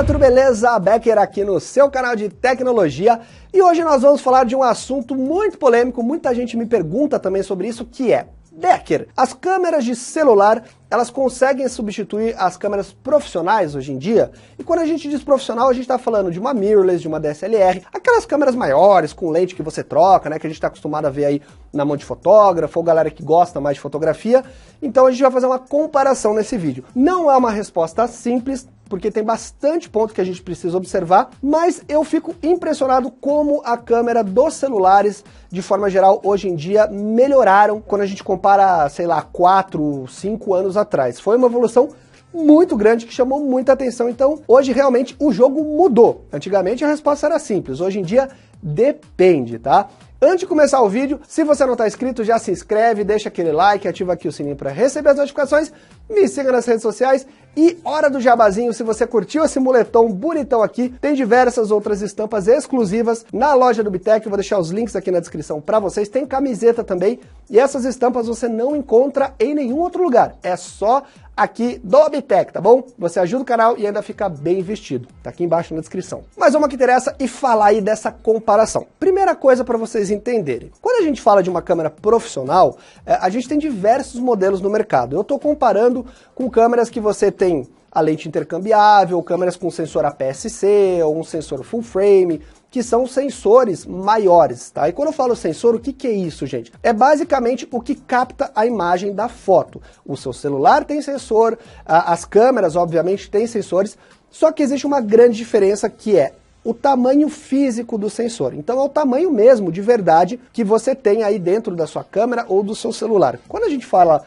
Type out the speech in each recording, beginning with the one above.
galera, tudo beleza? Becker aqui no seu canal de tecnologia e hoje nós vamos falar de um assunto muito polêmico, muita gente me pergunta também sobre isso, que é: Becker, as câmeras de celular, elas conseguem substituir as câmeras profissionais hoje em dia? E quando a gente diz profissional, a gente está falando de uma mirrorless, de uma DSLR, aquelas câmeras maiores, com lente que você troca, né, que a gente está acostumado a ver aí na mão de fotógrafo, ou galera que gosta mais de fotografia. Então a gente vai fazer uma comparação nesse vídeo. Não é uma resposta simples, porque tem bastante ponto que a gente precisa observar, mas eu fico impressionado como a câmera dos celulares, de forma geral, hoje em dia, melhoraram quando a gente compara, sei lá, 4, 5 anos atrás. Foi uma evolução muito grande que chamou muita atenção, então hoje realmente o jogo mudou. Antigamente a resposta era simples, hoje em dia depende, tá? Antes de começar o vídeo, se você não está inscrito, já se inscreve, deixa aquele like, ativa aqui o sininho para receber as notificações, me siga nas redes sociais e hora do jabazinho, se você curtiu esse moletom bonitão aqui, tem diversas outras estampas exclusivas na loja do Bitec, eu vou deixar os links aqui na descrição para vocês, tem camiseta também, e essas estampas você não encontra em nenhum outro lugar, é só aqui do Bitec, tá bom? Você ajuda o canal e ainda fica bem vestido, tá aqui embaixo na descrição. Mas vamos ao que interessa e falar aí dessa comparação. Primeira coisa para vocês entenderem, quando a gente fala de uma câmera profissional, a gente tem diversos modelos no mercado. Eu estou comparando com câmeras que você tem a lente intercambiável, câmeras com sensor APS-C ou um sensor full frame, que são sensores maiores, tá? E quando eu falo sensor, o que é isso, gente? É basicamente o que capta a imagem da foto. O seu celular tem sensor, as câmeras, obviamente, têm sensores, só que existe uma grande diferença que é o tamanho físico do sensor. Então é o tamanho mesmo, de verdade, que você tem aí dentro da sua câmera ou do seu celular. Quando a gente fala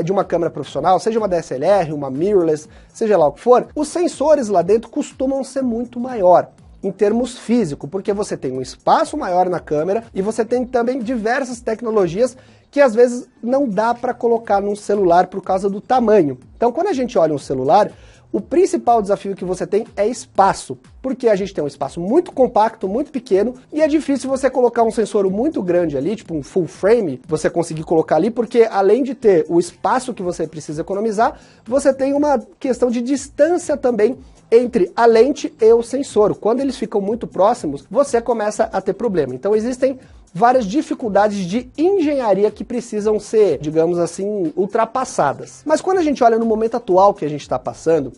de uma câmera profissional, seja uma DSLR, uma mirrorless, seja lá o que for, os sensores lá dentro costumam ser muito maior em termos físicos, porque você tem um espaço maior na câmera e você tem também diversas tecnologias que às vezes não dá para colocar num celular por causa do tamanho. Então quando a gente olha um celular, o principal desafio que você tem é espaço, porque a gente tem um espaço muito compacto, muito pequeno, e é difícil você colocar um sensor muito grande ali, tipo um full frame, você conseguir colocar ali, porque além de ter o espaço que você precisa economizar, você tem uma questão de distância também entre a lente e o sensor. Quando eles ficam muito próximos, você começa a ter problema. Então existem várias dificuldades de engenharia que precisam ser, digamos assim, ultrapassadas. Mas quando a gente olha no momento atual que a gente está passando,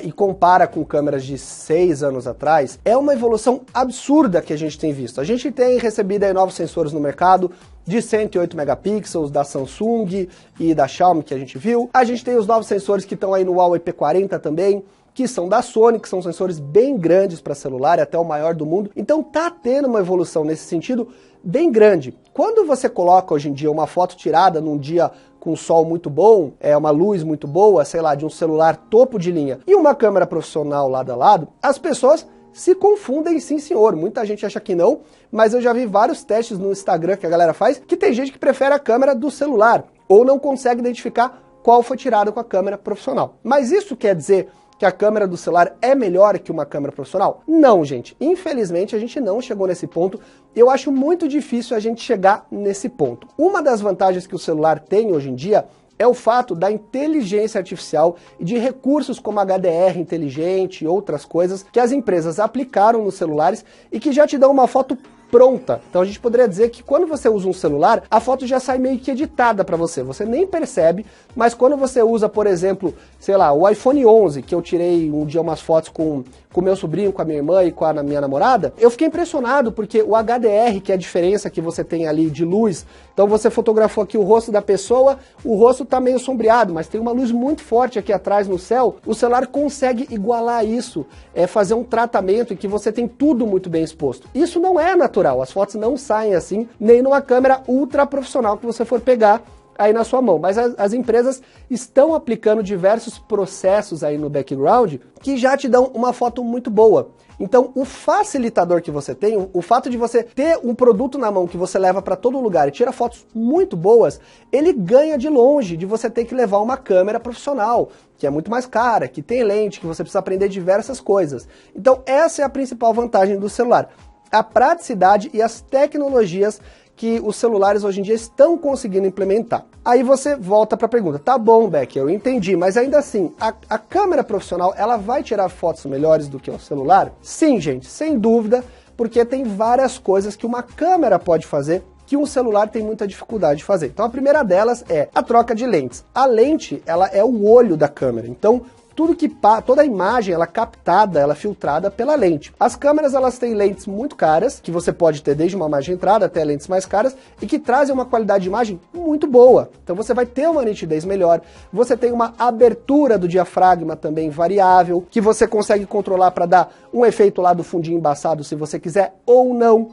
e compara com câmeras de 6 anos atrás, é uma evolução absurda que a gente tem visto. A gente tem recebido aí novos sensores no mercado, de 108 megapixels, da Samsung e da Xiaomi que a gente viu. A gente tem os novos sensores que estão aí no Huawei P40 também, que são da Sony, que são sensores bem grandes para celular, até o maior do mundo. Então tá tendo uma evolução nesse sentido bem grande. Quando você coloca hoje em dia uma foto tirada num dia com um sol muito bom, uma luz muito boa, sei lá, de um celular topo de linha, e uma câmera profissional lado a lado, as pessoas se confundem, sim senhor. Muita gente acha que não, mas eu já vi vários testes no Instagram que a galera faz, que tem gente que prefere a câmera do celular, ou não consegue identificar qual foi tirada com a câmera profissional. Mas isso quer dizer que a câmera do celular é melhor que uma câmera profissional? Não, gente. Infelizmente, a gente não chegou nesse ponto. Eu acho muito difícil a gente chegar nesse ponto. Uma das vantagens que o celular tem hoje em dia é o fato da inteligência artificial e de recursos como HDR inteligente e outras coisas que as empresas aplicaram nos celulares e que já te dão uma foto pronta. Então a gente poderia dizer que quando você usa um celular, a foto já sai meio que editada para você. Você nem percebe, mas quando você usa, por exemplo, sei lá, o iPhone 11, que eu tirei um dia umas fotos com meu sobrinho, com a minha irmã e com a minha namorada, eu fiquei impressionado porque o HDR, que é a diferença que você tem ali de luz, então você fotografou aqui o rosto da pessoa, o rosto tá meio sombreado, mas tem uma luz muito forte aqui atrás no céu, o celular consegue igualar isso, fazer um tratamento em que você tem tudo muito bem exposto. Isso não é natural, as fotos não saem assim, nem numa câmera ultra profissional que você for pegar aí na sua mão, mas as empresas estão aplicando diversos processos aí no background que já te dão uma foto muito boa. Então o facilitador que você tem, o fato de você ter um produto na mão que você leva para todo lugar e tira fotos muito boas, ele ganha de longe de você ter que levar uma câmera profissional, que é muito mais cara, que tem lente, que você precisa aprender diversas coisas. Então essa é a principal vantagem do celular, a praticidade e as tecnologias que os celulares hoje em dia estão conseguindo implementar. Aí você volta para a pergunta, tá bom, Becker, eu entendi, mas ainda assim, a câmera profissional, ela vai tirar fotos melhores do que o celular? Sim, gente, sem dúvida, porque tem várias coisas que uma câmera pode fazer que um celular tem muita dificuldade de fazer. Então a primeira delas é a troca de lentes. A lente, ela é o olho da câmera, então toda a imagem ela é captada, ela é filtrada pela lente. As câmeras elas têm lentes muito caras, que você pode ter desde uma imagem de entrada até lentes mais caras, e que trazem uma qualidade de imagem muito boa. Então você vai ter uma nitidez melhor, você tem uma abertura do diafragma também variável, que você consegue controlar para dar um efeito lá do fundinho embaçado se você quiser ou não.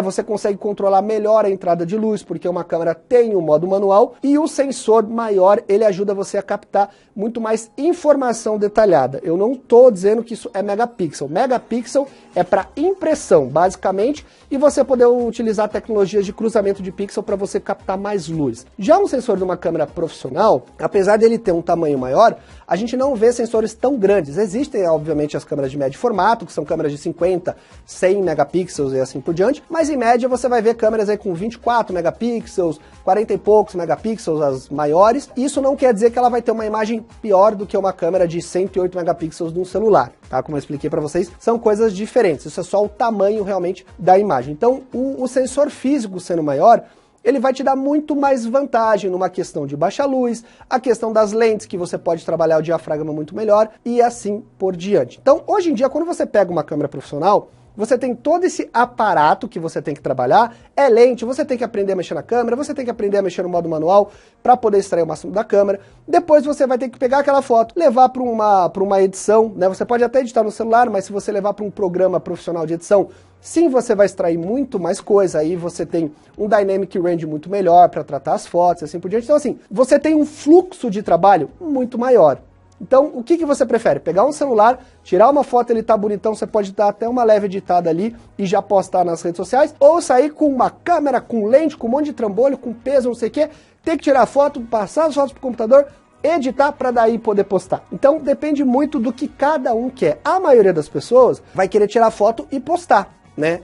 Você consegue controlar melhor a entrada de luz, porque uma câmera tem o modo manual, e o sensor maior, ele ajuda você a captar muito mais informação detalhada. Eu não estou dizendo que isso é megapixel. Megapixel é para impressão, basicamente, e você poder utilizar tecnologias de cruzamento de pixel para você captar mais luz. Já um sensor de uma câmera profissional, apesar dele ter um tamanho maior, a gente não vê sensores tão grandes. Existem, obviamente, as câmeras de médio formato, que são câmeras de 50, 100 megapixels e assim por diante, mas em média você vai ver câmeras aí com 24 megapixels, 40 e poucos megapixels, as maiores. Isso não quer dizer que ela vai ter uma imagem pior do que uma câmera de 108 megapixels de um celular, tá? Como eu expliquei para vocês, são coisas diferentes. Isso é só o tamanho realmente da imagem. Então, o sensor físico sendo maior, ele vai te dar muito mais vantagem numa questão de baixa luz, a questão das lentes, que você pode trabalhar o diafragma muito melhor, e assim por diante. Então, hoje em dia, quando você pega uma câmera profissional, você tem todo esse aparato que você tem que trabalhar, é lente, você tem que aprender a mexer na câmera, você tem que aprender a mexer no modo manual para poder extrair o máximo da câmera. Depois você vai ter que pegar aquela foto, levar para uma edição, né? Você pode até editar no celular, mas se você levar para um programa profissional de edição, sim, você vai extrair muito mais coisa, aí você tem um dynamic range muito melhor para tratar as fotos, assim por diante. Então assim, você tem um fluxo de trabalho muito maior. Então, o que você prefere? Pegar um celular, tirar uma foto, ele tá bonitão, você pode dar até uma leve editada ali e já postar nas redes sociais, ou sair com uma câmera, com lente, com um monte de trambolho, com peso, não sei o quê, ter que tirar foto, passar as fotos pro computador, editar para daí poder postar. Então, depende muito do que cada um quer. A maioria das pessoas vai querer tirar foto e postar, né?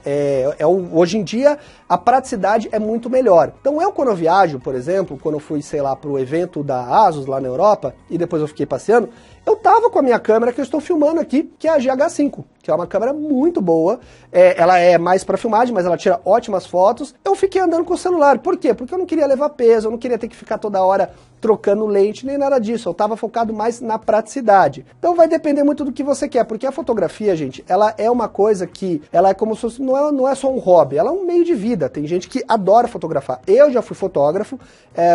Hoje em dia, a praticidade é muito melhor. Então quando eu viajo, por exemplo, quando eu fui, sei lá, pro evento da ASUS lá na Europa, e depois eu fiquei passeando, eu tava com a minha câmera que eu estou filmando aqui, que é a GH5, que é uma câmera muito boa, ela é mais para filmagem, mas ela tira ótimas fotos. Eu fiquei andando com o celular, por quê? Porque eu não queria levar peso, eu não queria ter que ficar toda hora trocando lente, nem nada disso, eu tava focado mais na praticidade. Então vai depender muito do que você quer, porque a fotografia, gente, ela é uma coisa que, ela é como se fosse, não é só um hobby, ela é um meio de vida. Tem gente que adora fotografar. Eu já fui fotógrafo,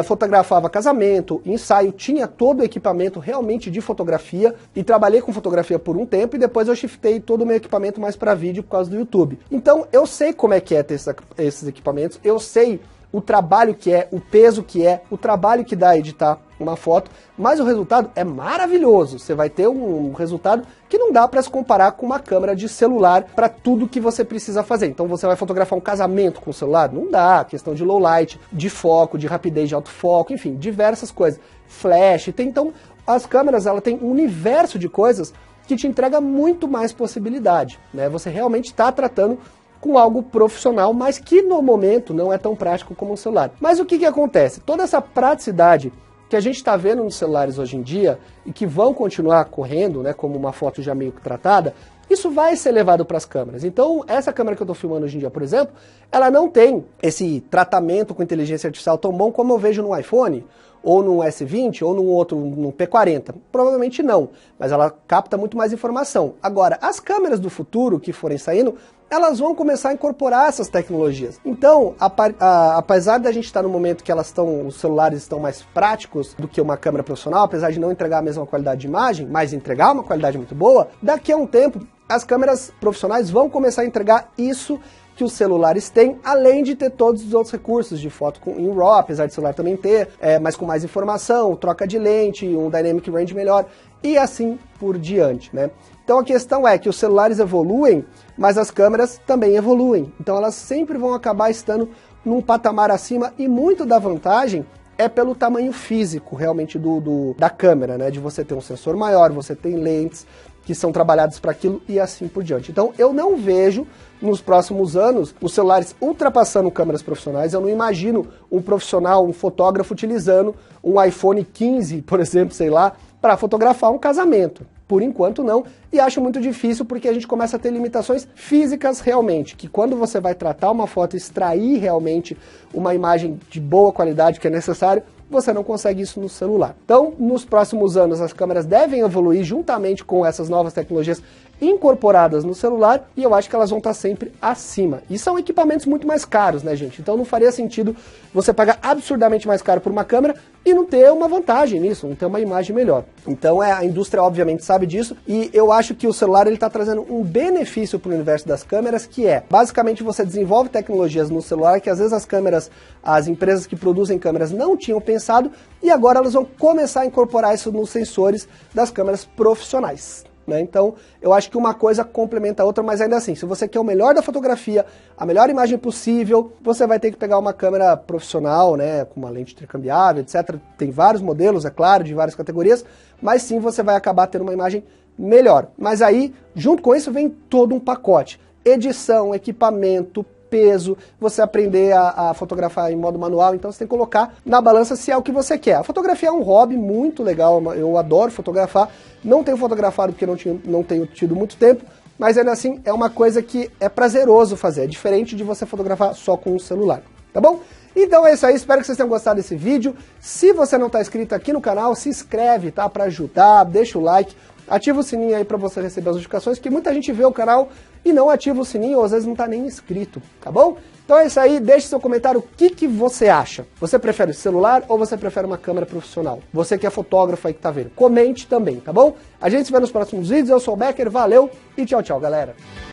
fotografava casamento, ensaio, tinha todo o equipamento realmente de fotografia e trabalhei com fotografia por um tempo e depois eu shiftei todo o meu equipamento mais para vídeo por causa do YouTube. Então eu sei como é que é ter esses equipamentos, eu sei o trabalho que é, o peso que é, o trabalho que dá editar uma foto, mas o resultado é maravilhoso. Você vai ter um resultado que não dá para se comparar com uma câmera de celular para tudo que você precisa fazer. Então você vai fotografar um casamento com o celular? Não dá. Questão de low light, de foco, de rapidez de autofoco, enfim, diversas coisas. Flash, então as câmeras ela tem um universo de coisas que te entrega muito mais possibilidade, né? Você realmente está tratando com algo profissional, mas que no momento não é tão prático como um celular. Mas o que acontece? Toda essa praticidade que a gente está vendo nos celulares hoje em dia e que vão continuar correndo, né, como uma foto já meio que tratada, isso vai ser levado para as câmeras. Então, essa câmera que eu estou filmando hoje em dia, por exemplo, ela não tem esse tratamento com inteligência artificial tão bom como eu vejo no iPhone, ou no S20, ou no P40. Provavelmente não, mas ela capta muito mais informação. Agora, as câmeras do futuro que forem saindo, elas vão começar a incorporar essas tecnologias. Então, apesar da gente estar no momento que os celulares estão mais práticos do que uma câmera profissional, apesar de não entregar a mesma qualidade de imagem, mas entregar uma qualidade muito boa, daqui a um tempo, as câmeras profissionais vão começar a entregar isso que os celulares têm, além de ter todos os outros recursos de foto em RAW, apesar de o celular também ter, mas com mais informação, troca de lente, um dynamic range melhor, e assim por diante, né? Então a questão é que os celulares evoluem, mas as câmeras também evoluem. Então elas sempre vão acabar estando num patamar acima, e muito da vantagem é pelo tamanho físico, realmente, da câmera, né? De você ter um sensor maior, você tem lentes que são trabalhados para aquilo e assim por diante. Então eu não vejo nos próximos anos os celulares ultrapassando câmeras profissionais. Eu não imagino um profissional, um fotógrafo utilizando um iPhone 15, por exemplo, sei lá, para fotografar um casamento. Por enquanto não, e acho muito difícil porque a gente começa a ter limitações físicas realmente, que quando você vai tratar uma foto, extrair realmente uma imagem de boa qualidade que é necessário, você não consegue isso no celular. Então, nos próximos anos, as câmeras devem evoluir juntamente com essas novas tecnologias incorporadas no celular, e eu acho que elas vão estar sempre acima. E são equipamentos muito mais caros, né, gente? Então não faria sentido você pagar absurdamente mais caro por uma câmera e não ter uma vantagem nisso, não ter uma imagem melhor. Então a indústria obviamente sabe disso, e eu acho que o celular ele está trazendo um benefício para o universo das câmeras, que é, basicamente você desenvolve tecnologias no celular que às vezes as empresas que produzem câmeras não tinham pensado, e agora elas vão começar a incorporar isso nos sensores das câmeras profissionais. Então, eu acho que uma coisa complementa a outra, mas ainda assim, se você quer o melhor da fotografia, a melhor imagem possível, você vai ter que pegar uma câmera profissional, né, com uma lente intercambiável, etc. Tem vários modelos, é claro, de várias categorias, mas sim, você vai acabar tendo uma imagem melhor. Mas aí, junto com isso, vem todo um pacote. Edição, equipamento, peso, você aprender a fotografar em modo manual, então você tem que colocar na balança se é o que você quer. A fotografia é um hobby muito legal, eu adoro fotografar, não tenho fotografado porque não tenho tido muito tempo, mas ainda assim é uma coisa que é prazeroso fazer, é diferente de você fotografar só com o celular, tá bom? Então é isso aí, espero que vocês tenham gostado desse vídeo. Se você não está inscrito aqui no canal, se inscreve, tá? Para ajudar, deixa o like, ativa o sininho aí para você receber as notificações, que muita gente vê o canal e não ativa o sininho, ou às vezes não está nem inscrito, tá bom? Então é isso aí, deixe seu comentário, o que você acha? Você prefere o celular ou você prefere uma câmera profissional? Você que é fotógrafo aí que tá vendo, comente também, tá bom? A gente se vê nos próximos vídeos, eu sou o Becker, valeu e tchau, tchau, galera!